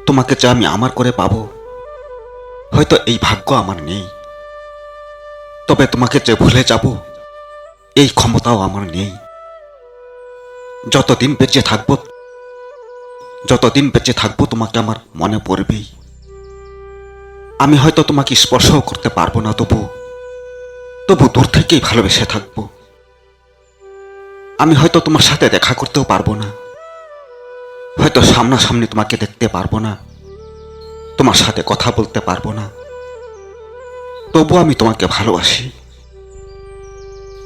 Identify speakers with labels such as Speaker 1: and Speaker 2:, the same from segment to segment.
Speaker 1: তোমাকে যে আমি আমার করে পাবো, হয়তো এই ভাগ্য আমার নেই। তবে তোমাকে যে ভুলে যাব, এই ক্ষমতাও আমার নেই। যতদিন বেঁচে থাকবো তোমাকে আমার মনে পড়বেই। আমি হয়তো তোমাকে স্পর্শও করতে পারবো না, তবু দূর থেকেই ভালোবেসে থাকবো। আমি হয়তো তোমার সাথে দেখা করতেও পারবো না, হয়তো সামনাসামনি তোমাকে দেখতে পারবো না, তোমার সাথে কথা বলতে পারবো না, তবু আমি তোমাকে ভালোবাসি।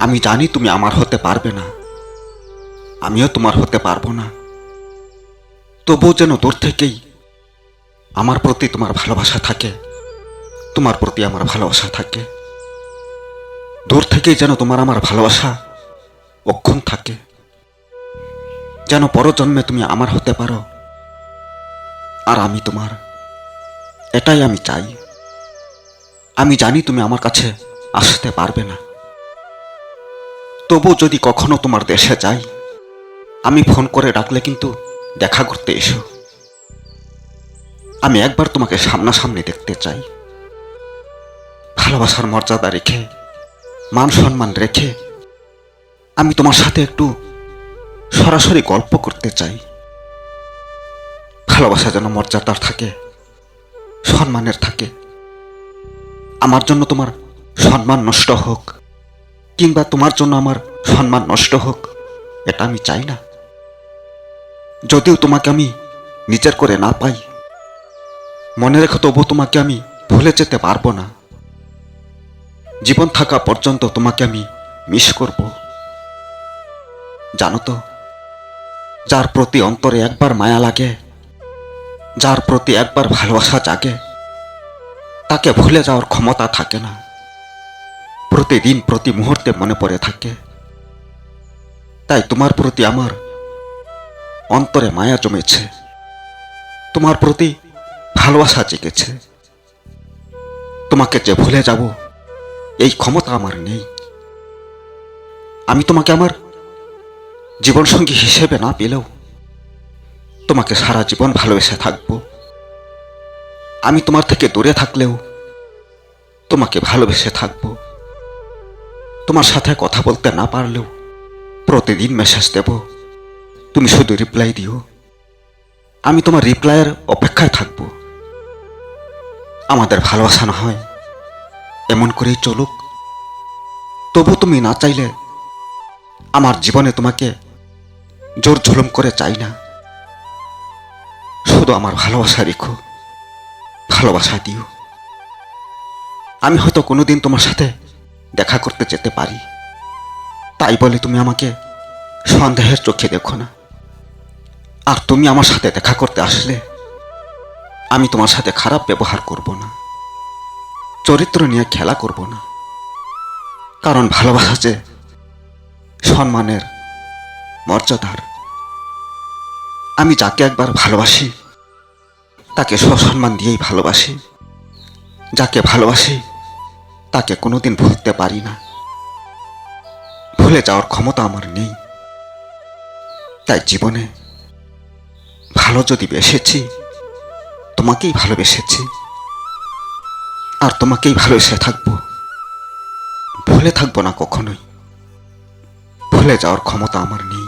Speaker 1: আমি জানি তুমি আমার হতে পারবে না, আমিও তোমার হতে পারবো না, তবুও যেন দূর থেকেই আমার প্রতি তোমার ভালোবাসা থাকে, তোমার প্রতি আমার ভালোবাসা থাকে। দূর থেকেই যেন তোমার আমার ভালোবাসা অক্ষুণ থাকে, যেন পরজন্মে তুমি আমার হতে পারো আর আমি তোমার। এটাই আমি চাই। আমি জানি তুমি আমার কাছে আসতে পারবে না, তবু যদি কখনো তোমার দেশে যাই, আমি ফোন করে ডাকলে কিন্তু দেখা করতে এসো। আমি একবার তোমাকে সামনাসামনি দেখতে চাই। ভালোবাসার মর্যাদা রেখে, মান সম্মান রেখে আমি তোমার সাথে একটু সরাসরি গল্প করতে চাই। ভালোবাসা যেন মর্যাদার থাকে, সম্মানের থাকে। আমার জন্য তোমার সম্মান নষ্ট হোক, কিংবা তোমার জন্য আমার সম্মান নষ্ট হোক, এটা আমি চাই না। যদিও তোমাকে আমি নিজের করে না পাই, মনে রেখো তবু তোমাকে আমি ভুলে যেতে পারবো না। জীবন থাকা পর্যন্ত তোমাকে আমি মিস করব। জানো তো, যার প্রতি অন্তরে একবার মায়া লাগে, যার প্রতি একবার ভালোবাসা জাগে, তাকে ভুলে যাওয়ার ক্ষমতা থাকে না। প্রতিদিন প্রতি মুহূর্তে মনে পড়ে থাকে। তাই তোমার প্রতি আমার অন্তরে মায়া জমেছে, তোমার প্রতি ভালোবাসা জেগেছে। তোমাকে যে ভুলে যাব, এই ক্ষমতা আমার নেই। আমি তোমাকে আমার জীবনসঙ্গী হিসেবে না পেলেও তোমাকে সারা জীবন ভালোবেসে থাকবো। আমি তোমার থেকে দূরে থাকলেও তোমাকে ভালোবেসে থাকবো। তোমার সাথে কথা বলতে না পারলেও প্রতিদিন মেসেজ দেব, তুমি শুধু রিপ্লাই দিও। আমি তোমার রিপ্লাইয়ের অপেক্ষায় থাকবো। আমাদের ভালোবাসা না হয় এমন করেই চলুক, তবু তুমি না চাইলে আমার জীবনে তোমাকে জোর জুলুম করে চাই না। শুধু আমার ভালোবাসা রেখো, ভালোবাসা দিও। আমি হয়তো কোনোদিন তোমার সাথে দেখা করতে যেতে পারি, তাই বলে তুমি আমাকে সন্দেহের চোখে দেখো না। আর তুমি আমার সাথে দেখা করতে আসলে আমি তোমার সাথে খারাপ ব্যবহার করব না, চরিত্র নিয়ে খেলা করব না। কারণ ভালোবাসা যে সম্মানের, মর্যাদার। আমি যাকে একবার ভালোবাসি তাকে সসম্মান দিয়েই ভালোবাসি। যাকে ভালোবাসি তাকে কোনোদিন ভুলতে পারি না। ভুলে যাওয়ার ক্ষমতা আমার নেই। তাই জীবনে ভালো যদি বেসেছি, তোমাকেই ভালোবেসেছি, আর তোমাকেই ভালোবেসে থাকবো। ভুলে থাকবো না কখনোই। ভুলে যাওয়ার ক্ষমতা আমার নেই।